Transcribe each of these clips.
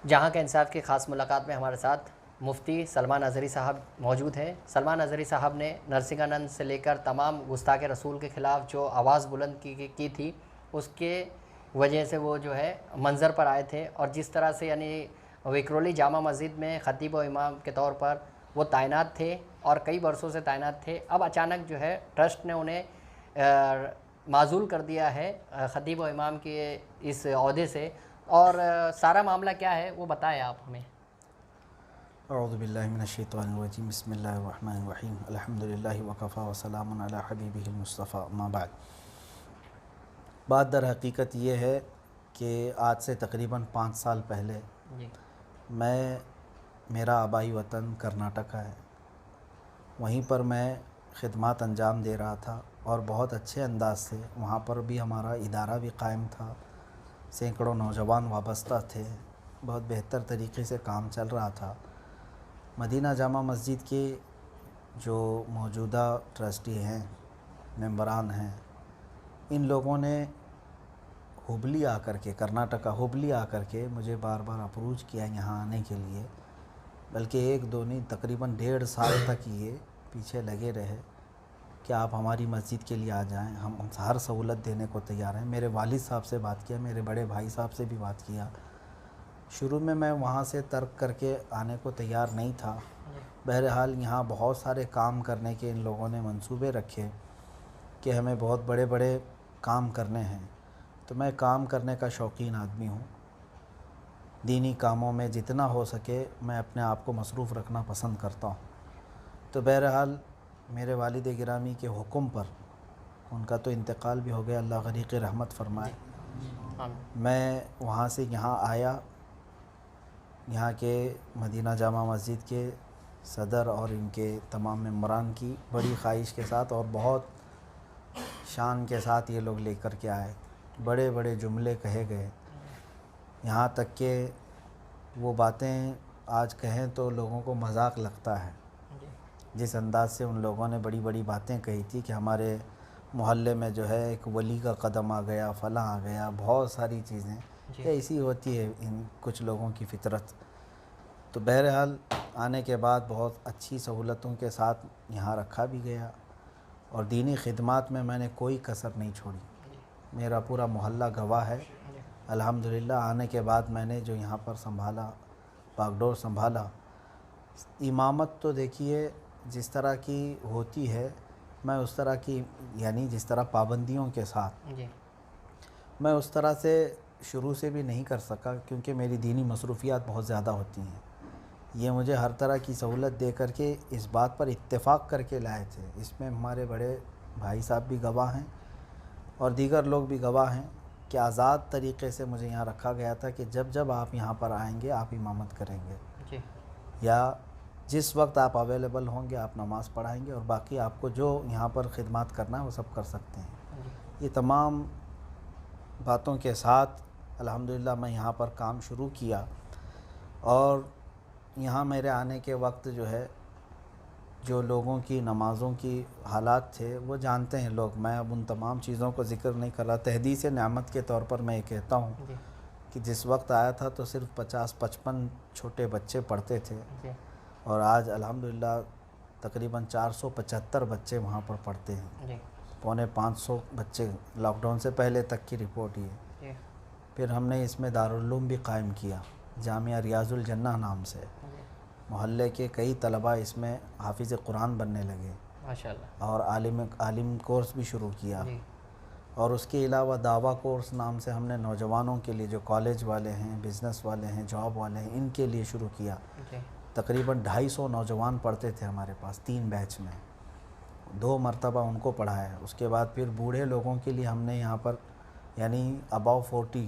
جہاں کا انصاف کی خاص ملاقات میں ہمارے ساتھ مفتی سلمان اظہری صاحب موجود ہیں۔ سلمان اظہری صاحب نے نرسنگانند سے لے کر تمام گستاخ رسول کے خلاف جو آواز بلند کی تھی، اس کے وجہ سے وہ جو ہے منظر پر آئے تھے، اور جس طرح سے یعنی وکرولی جامع مسجد میں خطیب و امام کے طور پر وہ تعینات تھے اور کئی برسوں سے تعینات تھے، اب اچانک جو ہے ٹرسٹ نے انہیں معزول کر دیا ہے خطیب و امام کے اس عہدے سے، اور سارا معاملہ کیا ہے وہ بتائیں آپ ہمیں۔ اعوذ باللہ من الشیطان الرجیم، بسم اللہ الرحمن الرحیم، الحمدللہ وکفی وسلام علی حبیبہ المصطفیٰ، اما بعد۔ بات در حقیقت یہ ہے کہ آج سے تقریباً 5 سال پہلے جی میرا آبائی وطن کرناٹکا ہے، وہیں پر میں خدمات انجام دے رہا تھا، اور بہت اچھے انداز سے وہاں پر بھی ہمارا ادارہ بھی قائم تھا، سینکڑوں نوجوان وابستہ تھے، بہت بہتر طریقے سے کام چل رہا تھا۔ مدینہ جامع مسجد کے جو موجودہ ٹرسٹی ہیں، ممبران ہیں، ان لوگوں نے ہبلی آ کر کے کرناٹکا ہبلی آ کر کے مجھے بار بار اپروچ کیا یہاں آنے کے لیے، بلکہ 1 2 نہیں تقریباً 1.5 سال تک یہ پیچھے لگے رہے کہ آپ ہماری مسجد کے لیے آ جائیں، ہم ہر سہولت دینے کو تیار ہیں۔ میرے والد صاحب سے بات کیا، میرے بڑے بھائی صاحب سے بھی بات کیا۔ شروع میں وہاں سے ترک کر کے آنے کو تیار نہیں تھا، بہرحال یہاں بہت سارے کام کرنے کے ان لوگوں نے منصوبے رکھے کہ ہمیں بہت بڑے بڑے کام کرنے ہیں، تو میں کام کرنے کا شوقین آدمی ہوں، دینی کاموں میں جتنا ہو سکے میں اپنے آپ کو مصروف رکھنا پسند کرتا ہوں۔ تو بہرحال میرے والد گرامی کے حکم پر، ان کا تو انتقال بھی ہو گیا، اللہ غریق رحمت فرمائے، میں وہاں سے یہاں آیا۔ یہاں کے مدینہ جامع مسجد کے صدر اور ان کے تمام ممبران کی بڑی خواہش کے ساتھ اور بہت شان کے ساتھ یہ لوگ لے کر کے آئے، بڑے بڑے جملے کہے گئے، یہاں تک کہ وہ باتیں آج کہیں تو لوگوں کو مذاق لگتا ہے، جس انداز سے ان لوگوں نے بڑی بڑی باتیں کہی تھی کہ ہمارے محلے میں جو ہے ایک ولی کا قدم آ گیا، فلاں آ گیا، بہت ساری چیزیں، یہ ایسی ہوتی ہے ان کچھ لوگوں کی فطرت۔ تو بہرحال آنے کے بعد بہت اچھی سہولتوں کے ساتھ یہاں رکھا بھی گیا، اور دینی خدمات میں نے کوئی کسر نہیں چھوڑی، میرا پورا محلہ گواہ ہے۔ الحمدللہ آنے کے بعد میں نے جو یہاں پر سنبھالا، باغڈور سنبھالا، امامت تو دیکھیے جس طرح کی ہوتی ہے، میں اس طرح کی یعنی جس طرح پابندیوں کے ساتھ میں اس طرح سے شروع سے بھی نہیں کر سکا، کیونکہ میری دینی مصروفیات بہت زیادہ ہوتی ہیں۔ یہ مجھے ہر طرح کی سہولت دے کر کے اس بات پر اتفاق کر کے لائے تھے، اس میں ہمارے بڑے بھائی صاحب بھی گواہ ہیں اور دیگر لوگ بھی گواہ ہیں کہ آزاد طریقے سے مجھے یہاں رکھا گیا تھا کہ جب جب آپ یہاں پر آئیں گے آپ امامت کریں گے، یا جس وقت آپ اویلیبل ہوں گے آپ نماز پڑھائیں گے، اور باقی آپ کو جو یہاں پر خدمات کرنا ہے وہ سب کر سکتے ہیں۔ یہ تمام باتوں کے ساتھ الحمدللہ میں یہاں پر کام شروع کیا، اور یہاں میرے آنے کے وقت جو ہے جو لوگوں کی نمازوں کی حالات تھے وہ جانتے ہیں لوگ، میں اب ان تمام چیزوں کو ذکر نہیں کر رہا۔ تحدیث نعمت کے طور پر میں یہ کہتا ہوں کہ جس وقت آیا تھا تو صرف 50-55 چھوٹے بچے پڑھتے تھے، اور آج الحمدللہ تقریباً 475 بچے وہاں پر پڑھتے ہیں، 450 بچے لاک ڈاؤن سے پہلے تک کی رپورٹ یہ۔ پھر ہم نے اس میں دارالعلوم بھی قائم کیا، جامعہ ریاض الجنہ نام سے، محلے کے کئی طلباء اس میں حافظ قرآن بننے لگے، ماشاءاللہ، اور عالم کورس بھی شروع کیا، اور اس کے علاوہ دعویٰ کورس نام سے ہم نے نوجوانوں کے لیے جو کالج والے ہیں، بزنس والے ہیں، جاب والے ہیں، ان کے لیے شروع کیا۔ تقریباً 250 نوجوان پڑھتے تھے ہمارے پاس 3 بیچ میں، 2 مرتبہ ان کو پڑھایا۔ اس کے بعد پھر بوڑھے لوگوں کے لیے ہم نے یہاں پر یعنی اباؤ 40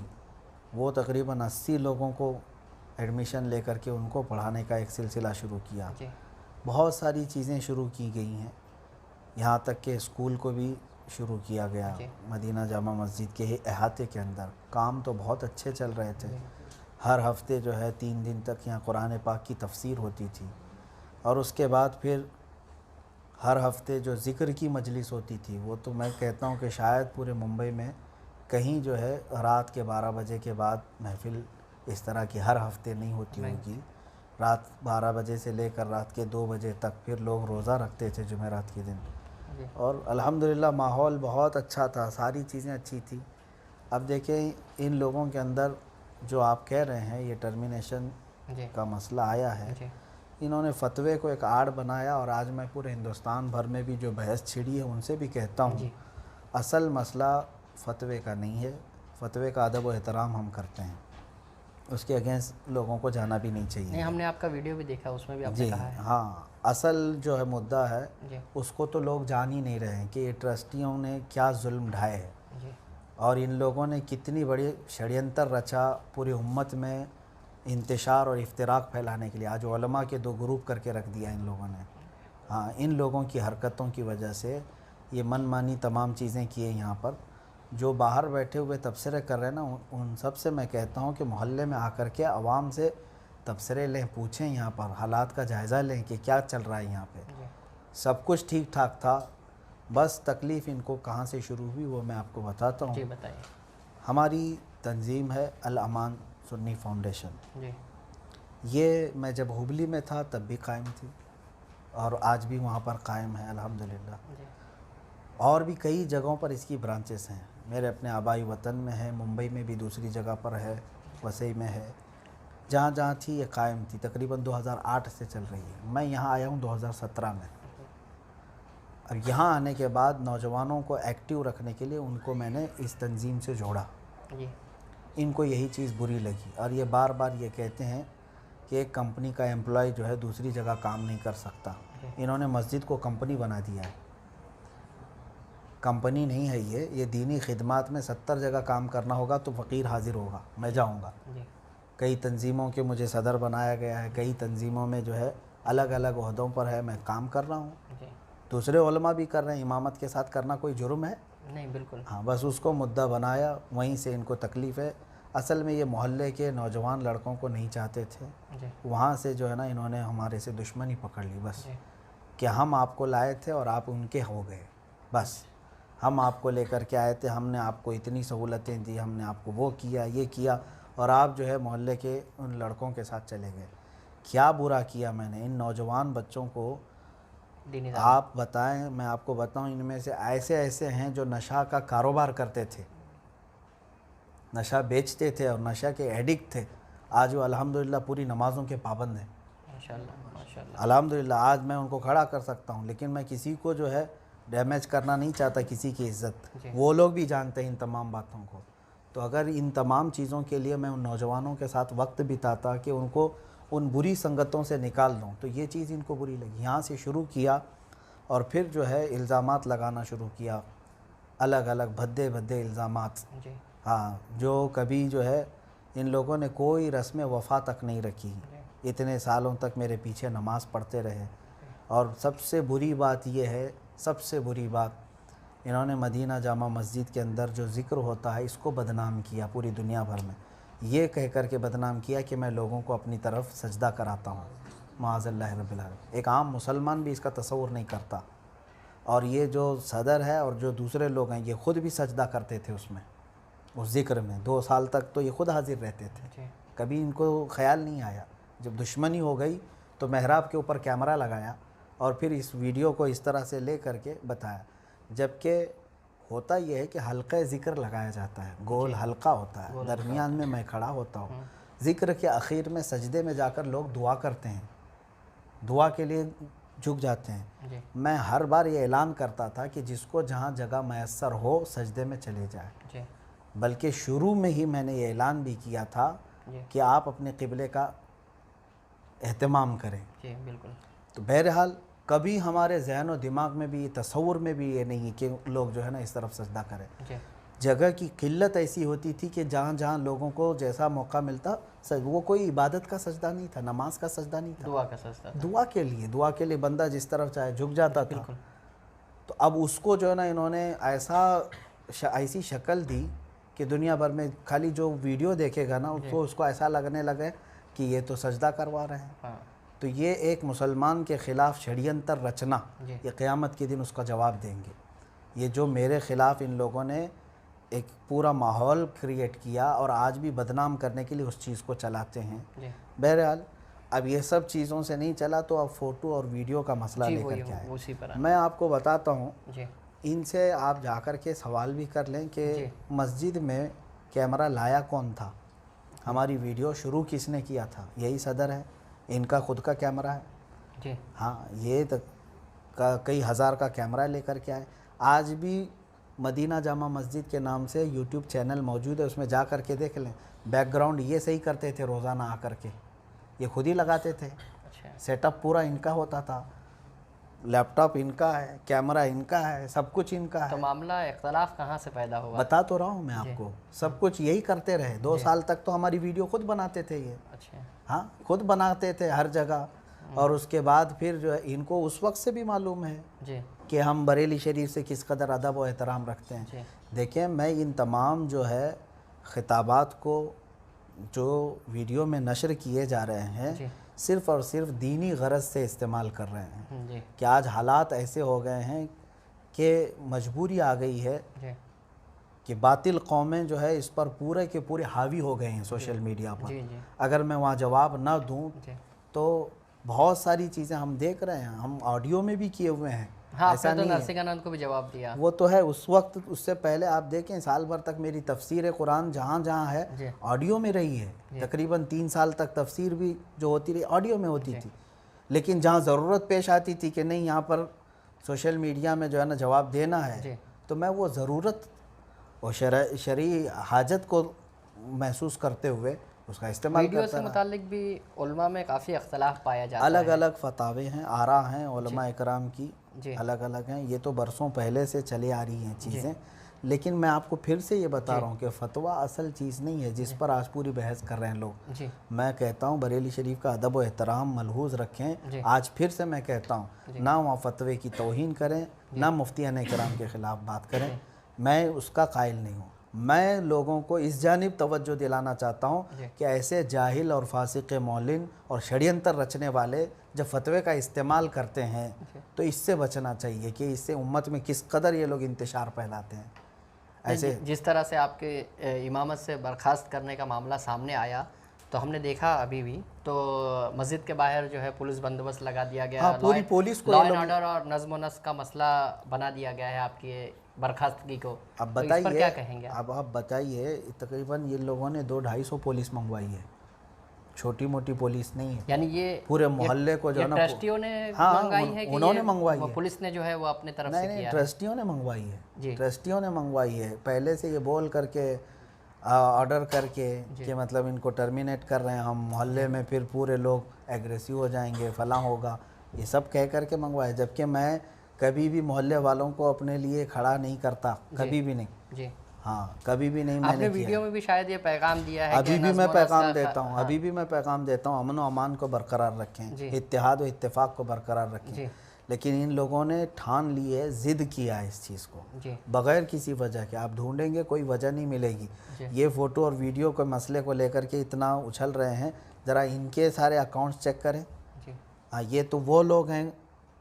وہ تقریباً 80 لوگوں کو ایڈمیشن لے کر کے ان کو پڑھانے کا ایک سلسلہ شروع کیا۔ بہت ساری چیزیں شروع کی گئی ہیں، یہاں تک کہ اسکول کو بھی شروع کیا گیا مدینہ جامع مسجد کے ہی احاطے کے اندر۔ کام تو بہت اچھے چل رہے تھے، ہر ہفتے جو ہے 3 دن تک یہاں قرآن پاک کی تفسیر ہوتی تھی، اور اس کے بعد پھر ہر ہفتے جو ذکر کی مجلس ہوتی تھی، وہ تو میں کہتا ہوں کہ شاید پورے ممبئی میں کہیں جو ہے رات کے 12 بجے کے بعد محفل اس طرح کی ہر ہفتے نہیں ہوتی ہوگی. رات 12 بجے سے لے کر رات کے 2 بجے تک پھر لوگ روزہ رکھتے تھے جمعرات کے دن. اور الحمدللہ ماحول بہت اچھا تھا, ساری چیزیں اچھی تھیں. اب دیکھیں ان لوگوں کے اندر جو آپ کہہ رہے ہیں یہ ٹرمینیشن کا مسئلہ آیا ہے, انہوں نے فتوے کو ایک آڑ بنایا, اور آج میں پورے ہندوستان بھر میں بھی جو بحث چھڑی ہے ان سے بھی کہتا ہوں اصل مسئلہ فتوے کا نہیں ہے. فتوے کا ادب و احترام ہم کرتے ہیں, اس کے اگینسٹ لوگوں کو جانا بھی نہیں چاہیے. نہیں, ہم نے آپ کا ویڈیو بھی دیکھا, اس میں بھی آپ نے جی کہا ہے. ہاں, اصل جو ہے مدعا ہے اس کو تو لوگ جان ہی نہیں رہے ہیں کہ یہ ٹرسٹیوں نے کیا ظلم ڈھائے ہیں, اور ان لوگوں نے کتنی بڑی شڑینتر رچا پوری امت میں انتشار اور افتراق پھیلانے کے لیے. آج علماء کے 2 گروپ کر کے رکھ دیا ان لوگوں نے. ہاں, ان لوگوں کی حرکتوں کی وجہ سے یہ من مانی تمام چیزیں کیے. یہاں پر جو باہر بیٹھے ہوئے تبصرے کر رہے ہیں نا, ان سب سے میں کہتا ہوں کہ محلے میں آ کر کے عوام سے تبصرے لیں, پوچھیں, یہاں پر حالات کا جائزہ لیں کہ کیا چل رہا ہے یہاں پہ. سب کچھ ٹھیک ٹھاک تھا, بس تکلیف ان کو کہاں سے شروع ہوئی وہ میں آپ کو بتاتا ہوں. جی بتائیے. ہماری تنظیم ہے الامان سنی فاؤنڈیشن. جی. یہ میں جب ہبلی میں تھا تب بھی قائم تھی, اور آج بھی وہاں پر قائم ہے الحمدللہ. اور بھی کئی جگہوں پر اس کی برانچز ہیں. میرے اپنے آبائی وطن میں ہے, ممبئی میں بھی دوسری جگہ پر ہے, وسئی میں ہے, جہاں جہاں تھی یہ قائم تھی. تقریباً 2008 سے چل رہی ہے. میں یہاں آیا ہوں 2017 میں. اب یہاں آنے کے بعد نوجوانوں کو ایکٹیو رکھنے کے لیے ان کو میں نے اس تنظیم سے جوڑا. ان کو یہی چیز بری لگی, اور یہ بار بار یہ کہتے ہیں کہ ایک کمپنی کا ایمپلائی جو ہے دوسری جگہ کام نہیں کر سکتا. انہوں نے مسجد کو کمپنی بنا دیا ہے. کمپنی نہیں ہے یہ دینی خدمات میں 70 جگہ کام کرنا ہوگا تو فقیر حاضر ہوگا, میں جاؤں گا. کئی تنظیموں کے مجھے صدر بنایا گیا ہے, کئی تنظیموں میں جو ہے الگ الگ عہدوں پر ہے, میں کام کر رہا ہوں. دوسرے علماء بھی کر رہے ہیں. امامت کے ساتھ کرنا کوئی جرم ہے؟ نہیں, بالکل. ہاں, بس اس کو مدعا بنایا, وہیں سے ان کو تکلیف ہے. اصل میں یہ محلے کے نوجوان لڑکوں کو نہیں چاہتے تھے, وہاں سے جو ہے نا انہوں نے ہمارے سے دشمنی پکڑ لی بس, کہ ہم آپ کو لائے تھے اور آپ ان کے ہو گئے. بس ہم آپ کو لے کر کے آئے تھے, ہم نے آپ کو اتنی سہولتیں دی, ہم نے آپ کو وہ کیا یہ کیا, اور آپ جو ہے محلے کے ان لڑکوں کے ساتھ چلے گئے. کیا برا کیا میں نے ان نوجوان بچوں کو؟ آپ بتائیں, میں آپ کو بتاؤں, ان میں سے ایسے ہیں جو نشہ کا کاروبار کرتے تھے, نشہ بیچتے تھے اور نشہ کے ایڈکٹ تھے. آج وہ الحمدللہ پوری نمازوں کے پابند ہیں. ماشاءاللہ. الحمدللہ آج میں ان کو کھڑا کر سکتا ہوں, لیکن میں کسی کو جو ہے ڈیمیج کرنا نہیں چاہتا, کسی کی عزت. وہ لوگ بھی جانتے ہیں ان تمام باتوں کو. تو اگر ان تمام چیزوں کے لیے میں ان نوجوانوں کے ساتھ وقت بتاتا کہ ان کو ان بری سنگتوں سے نکال دوں, تو یہ چیز ان کو بری لگی. یہاں سے شروع کیا, اور پھر جو ہے الزامات لگانا شروع کیا, الگ الگ بھدے الزامات. ہاں, جو کبھی جو ہے ان لوگوں نے کوئی رسم وفا تک نہیں رکھی. اتنے سالوں تک میرے پیچھے نماز پڑھتے رہے. اور سب سے بری بات یہ ہے, سب سے بری بات, انہوں نے مدینہ جامع مسجد کے اندر جو ذکر ہوتا ہے اس کو بدنام کیا پوری دنیا بھر میں. یہ کہہ کر کے بدنام کیا کہ میں لوگوں کو اپنی طرف سجدہ کراتا ہوں. معاذ اللہ رب العالمین. ایک عام مسلمان بھی اس کا تصور نہیں کرتا. اور یہ جو صدر ہے اور جو دوسرے لوگ ہیں یہ خود بھی سجدہ کرتے تھے اس میں, اس ذکر میں. 2 سال تک تو یہ خود حاضر رہتے تھے. کبھی ان کو خیال نہیں آیا. جب دشمنی ہو گئی تو محراب کے اوپر کیمرہ لگایا اور پھر اس ویڈیو کو اس طرح سے لے کر کے بتایا. جبکہ ہوتا یہ ہے کہ حلقہ ذکر لگایا جاتا ہے, گول حلقہ ہوتا ہے, درمیان میں میں کھڑا ہوتا ہوں. ذکر کے اخیر میں سجدے میں جا کر لوگ دعا کرتے ہیں, دعا کے لیے جھک جاتے ہیں. میں ہر بار یہ اعلان کرتا تھا کہ جس کو جہاں جگہ میسر ہو سجدے میں چلے جائے. بلکہ شروع میں ہی میں نے یہ اعلان بھی کیا تھا کہ آپ اپنے قبلے کا اہتمام کریں. بالکل. تو بہرحال کبھی ہمارے ذہن و دماغ میں بھی, تصور میں بھی یہ نہیں کہ لوگ جو ہے نا اس طرف سجدہ کریں. جگہ کی قلت ایسی ہوتی تھی کہ جہاں جہاں لوگوں کو جیسا موقع ملتا, وہ کوئی عبادت کا سجدہ نہیں تھا, نماز کا سجدہ نہیں تھا, دعا کا سجدہ. دعا کے لیے بندہ جس طرف چاہے جھک جاتا تھا. تو اب اس کو جو ہے نا انہوں نے ایسی شکل دی کہ دنیا بھر میں خالی جو ویڈیو دیکھے گا نا اس کو ایسا لگنے لگے کہ یہ تو سجدہ کروا رہے ہیں. تو یہ ایک مسلمان کے خلاف شڑینتر رچنا, یہ قیامت کے دن اس کا جواب دیں گے. یہ جو میرے خلاف ان لوگوں نے ایک پورا ماحول کریٹ کیا اور آج بھی بدنام کرنے کے لیے اس چیز کو چلاتے ہیں. جی بہرحال اب یہ سب چیزوں سے نہیں چلا تو اب فوٹو اور ویڈیو کا مسئلہ جی لے وہی کر کے آئے. اسی پر میں آپ کو بتاتا ہوں, جی ان سے آپ جا کر کے سوال بھی کر لیں کہ جی مسجد میں کیمرہ لایا کون تھا, ہماری ویڈیو شروع کس نے کیا تھا. یہی صدر ہے, ان کا خود کا کیمرہ ہے. جی ہاں یہ کئی ہزار کا کیمرہ لے کر کے آئے. آج بھی مدینہ جامع مسجد کے نام سے یوٹیوب چینل موجود ہے, اس میں جا کر کے دیکھ لیں. بیک گراؤنڈ یہ صحیح کرتے تھے روزانہ آ کر کے, یہ خود ہی لگاتے تھے. اچھا سیٹ اپ پورا ان کا ہوتا تھا, لیپ ٹاپ ان کا ہے, کیمرہ ان کا ہے, سب کچھ ان کا تو ہے. معاملہ اختلاف کہاں سے پیدا ہوا؟ بتا تو رہا ہوں میں آپ کو, سب کچھ یہی کرتے رہے. 2 سال تک تو ہماری ویڈیو خود بناتے تھے یہ. اچھا ہاں خود بناتے تھے ہر جگہ. اور اس کے بعد پھر جو ہے ان کو اس وقت سے بھی معلوم ہے جی کہ ہم بریلی شریف سے کس قدر ادب و احترام رکھتے ہیں. جی دیکھیں میں ان تمام جو ہے خطابات کو جو ویڈیو میں نشر کیے جا رہے ہیں جی صرف اور صرف دینی غرض سے استعمال کر رہے ہیں جی کہ آج حالات ایسے ہو گئے ہیں کہ مجبوری آ گئی ہے جی کہ باطل قومیں جو ہے اس پر پورے کے پورے حاوی ہو گئے ہیں سوشل میڈیا پر. جی جی اگر میں وہاں جواب نہ دوں جی تو بہت ساری چیزیں ہم دیکھ رہے ہیں, ہم آڈیو میں بھی کیے ہوئے ہیں. ہاں, آپ ایسا نے تو نہیں ہے, نرسنگانند کو بھی جواب دیا. وہ تو ہے اس وقت. اس سے پہلے آپ دیکھیں سال بھر تک میری تفسیر قرآن جہاں جہاں ہے جی آڈیو میں رہی ہے. تقریباً 3 سال تک تفسیر بھی جو ہوتی رہی آڈیو میں ہوتی تھی. لیکن جہاں ضرورت پیش آتی تھی کہ نہیں یہاں پر سوشل میڈیا میں جو ہے نا جواب دینا ہے, جی تو میں وہ ضرورت اور شرعی حاجت کو محسوس کرتے ہوئے اس کا استعمال ویڈیو کرتا سے رہا. متعلق بھی علماء میں کافی اختلاف پایا جاتا ہے. الگ الگ فتاوے ہیں, آراء ہیں علماء اکرام کی, جی الگ الگ ہیں. یہ تو برسوں پہلے سے چلی آ رہی ہیں جی چیزیں. لیکن میں آپ کو پھر سے یہ بتا رہا ہوں کہ فتویٰ اصل چیز نہیں ہے جس پر آج پوری بحث کر رہے ہیں لوگ. جی میں کہتا ہوں بریلی شریف کا ادب و احترام ملحوظ رکھیں. جی آج پھر سے میں کہتا ہوں نہ وہاں فتوے کی توہین کریں, نہ مفتیان کرام کے خلاف بات کریں. میں اس کا قائل نہیں ہوں. میں لوگوں کو اس جانب توجہ دلانا چاہتا ہوں کہ ایسے جاہل اور فاسق مولن اور شڑینتر رچنے والے جب فتوے کا استعمال کرتے ہیں تو اس سے بچنا چاہیے کہ اس سے امت میں کس قدر یہ لوگ انتشار پھیلاتے ہیں. ایسے جس طرح سے آپ کے امامت سے برخاست کرنے کا معاملہ سامنے آیا تو ہم نے دیکھا ابھی بھی تو مسجد کے باہر جو ہے پولیس بندوبست لگا دیا گیا. پوری پولیس کو لا اینڈ آرڈر اور نظم و نسق کا مسئلہ بنا دیا گیا ہے آپ کی برخاستگی کو. اب تو اس پر کیا کہیں گے؟ اب آپ بتائیے, تقریباً یہ لوگوں نے 200-250 پولیس منگوائی ہے, چھوٹی موٹی پولیس نہیں ہے. یعنی یہ پورے محلے کو جو ہے نا ٹرسٹیوں نے منگوائی ہے کہ انہوں نے منگوائی ہے, پولیس نے جو ہے وہ اپنے طرف سے کیا ہے؟ ٹرسٹیوں نے منگوائی ہے. جی ٹرسٹیوں نے منگوائی ہے. پہلے سے یہ بول کر کے آرڈر کر کے کہ مطلب ان کو ٹرمینیٹ کر رہے ہیں ہم, محلے میں پھر پورے لوگ ایگریسو ہو جائیں گے, فلاں ہوگا, یہ سب کہہ کر کے منگوائے. جبکہ میں کبھی بھی محلے والوں کو اپنے لیے کھڑا نہیں کرتا, کبھی بھی نہیں. جی ہاں کبھی بھی نہیں. آپ میں نے نے ویڈیو میں بھی شاید یہ پیغام دیا ہے ابھی بھی میں پیغام دیتا ہوں, ابھی بھی میں پیغام دیتا ہوں امن و امان کو برقرار رکھیں, اتحاد و اتفاق کو برقرار رکھیں. لیکن ان لوگوں نے ٹھان لی ہے, ضد کیا ہے اس چیز کو بغیر کسی وجہ کے. آپ ڈھونڈیں گے کوئی وجہ نہیں ملے گی. یہ فوٹو اور ویڈیو کے مسئلے کو لے کر کے اتنا اچھل رہے ہیں, ذرا ان کے سارے اکاؤنٹس چیک کریں. ہاں یہ تو وہ لوگ ہیں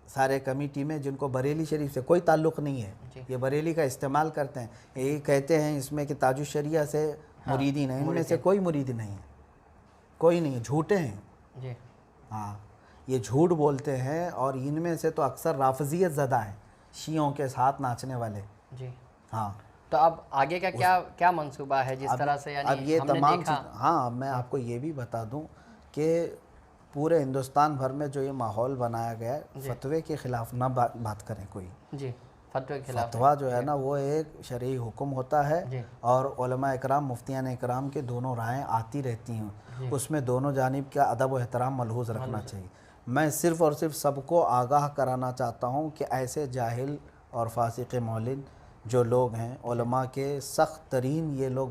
سارے کمیٹی میں جن کو بریلی شریف سے کوئی تعلق نہیں ہے, یہ بریلی کا استعمال کرتے ہیں. یہی کہتے ہیں اس میں کہ تاج الشریعہ سے مریدین ہیں, ان میں سے کوئی مرید نہیں ہے, کوئی نہیں, جھوٹے ہیں. جی ہاں یہ جھوٹ بولتے ہیں, اور ان میں سے تو اکثر رافضیت زدہ ہیں, شیعوں کے ساتھ ناچنے والے. جی ہاں تو اب آگے کا کیا منصوبہ ہے جس طرح سے اب یعنی یہ ہم نے تمام دیکھا؟ ہاں میں آپ کو یہ بھی بتا دوں کہ پورے ہندوستان بھر میں جو یہ ماحول بنایا گیا ہے, فتوے کے خلاف نہ بات کریں کوئی. جی فتوے کے خلاف فتویٰ جو ہے نا وہ ایک شرعی حکم ہوتا ہے, اور علماء اکرام مفتیان اکرام کے دونوں رائیں آتی رہتی ہیں, اس میں دونوں جانب کا ادب و احترام ملحوظ رکھنا چاہیے. میں صرف اور صرف سب کو آگاہ کرانا چاہتا ہوں کہ ایسے جاہل اور فاسق مولن جو لوگ ہیں, علماء کے سخت ترین یہ لوگ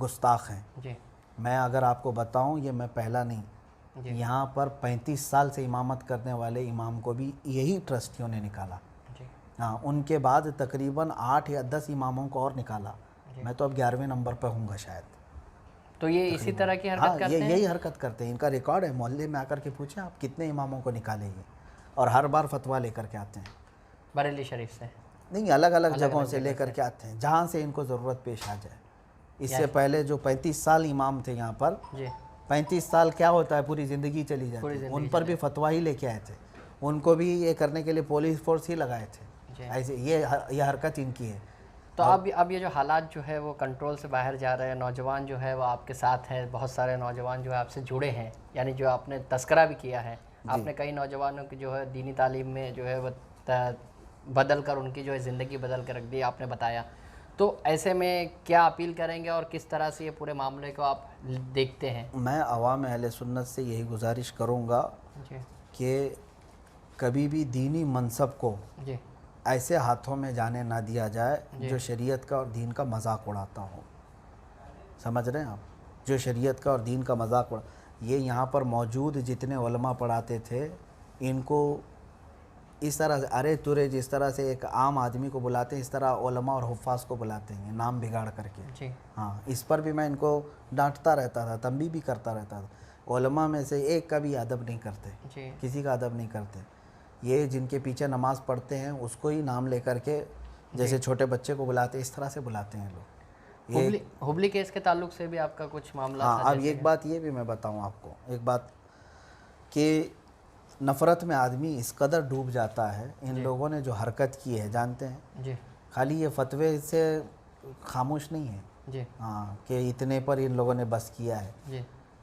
گستاخ ہیں. جی میں اگر آپ کو بتاؤں یہ میں پہلا نہیں, یہاں پر 35 سال سے امامت کرنے والے امام کو بھی یہی ٹرسٹیوں نے نکالا. ہاں ان کے بعد تقریباً 8 یا 10 اماموں کو اور نکالا. میں تو اب 11ویں نمبر پہ ہوں گا شاید. تو یہ اسی طرح کی حرکت کرتے ہیں؟ یہی حرکت کرتے ہیں. ان کا ریکارڈ ہے, محلے میں آ کر کے پوچھیں آپ کتنے اماموں کو نکالے یہ, اور ہر بار فتویٰ لے کر کے آتے ہیں بریلی شریف سے. نہیں الگ الگ جگہوں سے لے کر کے آتے ہیں جہاں سے ان کو ضرورت پیش آ جائے. اس سے پہلے جو 35 سال امام تھے یہاں پر, 35 سال کیا ہوتا ہے, پوری زندگی چلی جاتی ہے. ان پر بھی فتویٰ ہی لے کے آئے تھے, ان کو بھی یہ کرنے کے لیے پولیس فورس ہی لگائے تھے. ایسے یہ حرکت ان کی ہے. تو اب یہ جو حالات جو ہے وہ کنٹرول سے باہر جا رہے ہیں, نوجوان جو ہے وہ آپ کے ساتھ ہیں, بہت سارے نوجوان جو ہے آپ سے جڑے ہیں, یعنی جو آپ نے تذکرہ بھی کیا ہے, آپ نے کئی نوجوانوں کی جو ہے دینی تعلیم میں جو ہے وہ بدل کر ان کی جو ہے زندگی بدل کر رکھ دی, آپ نے بتایا. تو ایسے میں کیا اپیل کریں گے اور کس طرح سے یہ پورے معاملے کو آپ دیکھتے ہیں؟ میں عوام اہل سنت سے یہی گزارش کروں گا کہ کبھی بھی دینی منصب کو ایسے ہاتھوں میں جانے نہ دیا جائے جو شریعت کا اور دین کا مذاق اڑاتا ہو. سمجھ رہے ہیں آپ, جو شریعت کا اور دین کا مذاق یہ یہاں پر موجود جتنے علماء پڑھاتے تھے ان کو اس طرح سے ارے ترے جس طرح سے ایک عام آدمی کو بلاتے ہیں اس طرح علماء اور حفاظ کو بلاتے ہیں, نام بگاڑ کر کے. ہاں, اس پر بھی میں ان کو ڈانٹتا رہتا تھا, تنبیہ بھی کرتا رہتا تھا. علماء میں سے ایک کا بھی ادب نہیں کرتے, کسی کا ادب نہیں کرتے. یہ جن کے پیچھے نماز پڑھتے ہیں اس کو ہی نام لے کر کے جیسے چھوٹے بچے کو بلاتے اس طرح سے بلاتے ہیں لوگ. ہبلی کیس کے تعلق سے بھی آپ کا کچھ معاملہ ہاں, اب ایک بات یہ بھی میں بتاؤں آپ کو, ایک بات کہ نفرت میں آدمی اس قدر ڈوب جاتا ہے. ان لوگوں نے جو حرکت کی ہے جانتے ہیں, خالی یہ فتوے سے خاموش نہیں ہے. ہاں, کہ اتنے پر ان لوگوں نے بس کیا ہے.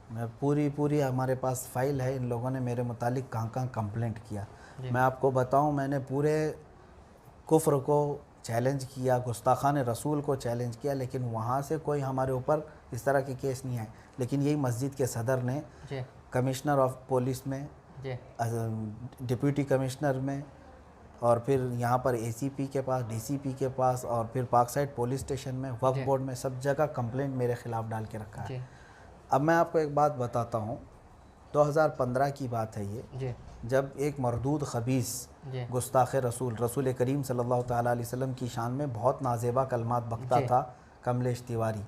میں پوری ہمارے پاس فائل ہے, ان لوگوں نے میرے متعلق کہاں کہاں کمپلینٹ کیا. میں آپ کو بتاؤں, میں نے پورے کفر کو چیلنج کیا, گستاخان رسول کو چیلنج کیا, لیکن وہاں سے کوئی ہمارے اوپر اس طرح کے کیس نہیں آئے. لیکن یہی مسجد کے صدر نے کمشنر آف پولیس میں, ڈپٹی کمشنر میں, اور پھر یہاں پر اے سی پی کے پاس, ڈی سی پی کے پاس, اور پھر پارک سائڈ پولیس اسٹیشن میں, وقف بورڈ میں, سب جگہ کمپلینٹ میرے خلاف ڈال کے رکھا ہے. اب میں آپ کو ایک بات بتاتا ہوں, 2015 کی بات ہے یہ, جب ایک مردود خبیث گستاخ رسول کریم صلی اللہ تعالیٰ علیہ وسلم کی شان میں بہت نازیبا کلمات بکتا تھا, کملیش تیواری.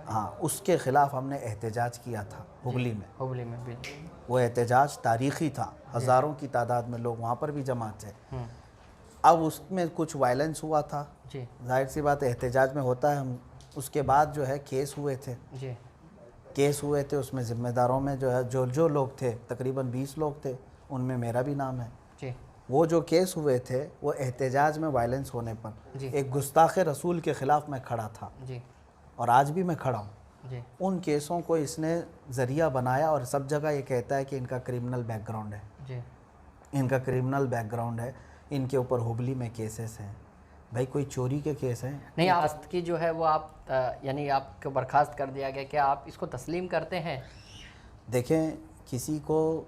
ہاں, اس کے خلاف ہم نے احتجاج کیا تھا ہبلی میں. وہ احتجاج تاریخی تھا, ہزاروں کی تعداد میں لوگ وہاں پر بھی جمع تھے. اب اس میں کچھ وائلنس ہوا تھا, ظاہر سی بات احتجاج میں ہوتا ہے. ہم اس کے بعد جو ہے کیس ہوئے تھے, اس میں ذمہ داروں میں جو ہے جو لوگ تھے, تقریباً 20 لوگ تھے, ان میں میرا بھی نام ہے. وہ جو کیس ہوئے تھے وہ احتجاج میں وائلنس ہونے پر ایک گستاخ رسول کے خلاف میں کھڑا تھا, اور آج بھی میں کھڑا ہوں. ان کیسوں کو اس نے ذریعہ بنایا, اور سب جگہ یہ کہتا ہے کہ ان کا کرمنل بیک گراؤنڈ ہے, ان کا کرمنل بیک گراؤنڈ ہے, ان کے اوپر ہبلی میں کیسز ہیں. بھائی کوئی چوری کے کیس ہیں نہیں, برخاست کی جو ہے وہ آپ یعنی آپ کو برخاست کر دیا گیا, کیا آپ اس کو تسلیم کرتے ہیں؟ دیکھیں, کسی کو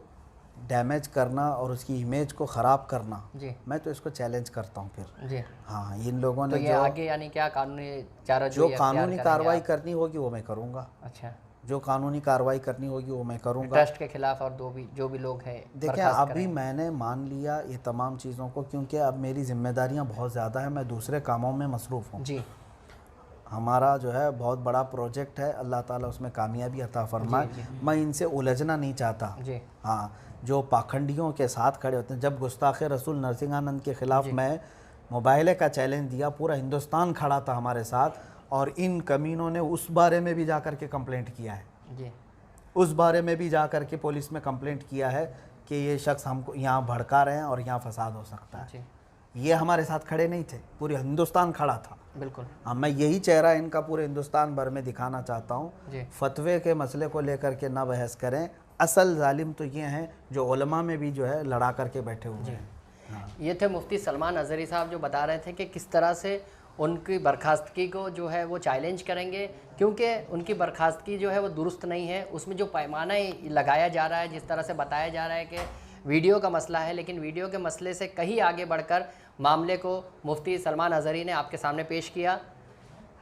ڈیمیج کرنا اور اس کی امیج کو خراب کرنا, میں تو اس کو چیلنج کرتا ہوں پھر. ہاں, ان لوگوں نے جو آگے یعنی کیا قانونی چارہ جو قانونی کارروائی کرنی ہوگی وہ میں کروں گا. اچھا, جو قانونی کارروائی کرنی ہوگی وہ میں کروں گا ٹرسٹ کے خلاف, اور جو بھی لوگ ہیں. دیکھیں, ابھی میں نے مان لیا یہ تمام چیزوں کو, کیونکہ اب میری ذمہ داریاں بہت زیادہ ہیں, میں دوسرے کاموں میں مصروف ہوں. ہمارا جو ہے بہت بڑا پروجیکٹ ہے, اللہ تعالیٰ اس میں کامیابی عطا فرمائے. میں ان سے الجھنا نہیں چاہتا. ہاں, جو پاکھنڈیوں کے ساتھ کھڑے ہوتے ہیں, جب گستاخ رسول نرسنگھانند کے خلاف میں موبائلے کا چیلنج دیا, پورا ہندوستان کھڑا تھا ہمارے ساتھ, اور ان کمینوں نے اس بارے میں بھی جا کر کے کمپلینٹ کیا ہے. اس بارے میں بھی جا کر کے پولیس میں کمپلینٹ کیا ہے کہ یہ شخص ہم کو یہاں بھڑکا رہے ہیں اور یہاں فساد ہو سکتا ہے. یہ ہمارے ساتھ کھڑے نہیں تھے, پورے ہندوستان کھڑا تھا. بالکل. ہاں, میں یہی چہرہ ان کا پورے ہندوستان بھر میں دکھانا چاہتا ہوں. فتوے کے مسئلے کو لے کر کے نہ بحث کریں, اصل ظالم تو یہ ہیں جو علماء میں بھی جو ہے لڑا کر کے بیٹھے ہوئے ہیں. یہ تھے مفتی سلمان اظہری صاحب, جو بتا رہے تھے کہ کس طرح سے ان کی برخاستگی کو جو ہے وہ چیلنج کریں گے, کیونکہ ان کی برخاستگی جو ہے وہ درست نہیں ہے. اس میں جو پیمانہ لگایا جا رہا ہے, جس طرح سے بتایا جا رہا ہے کہ ویڈیو کا مسئلہ ہے, لیکن ویڈیو کے مسئلے سے کہیں آگے بڑھ کر معاملے کو مفتی سلمان اظہری نے آپ کے سامنے پیش کیا.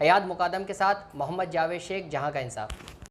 حیات مقدم کے ساتھ محمد جاوید شیخ, جہاں کا انصاف.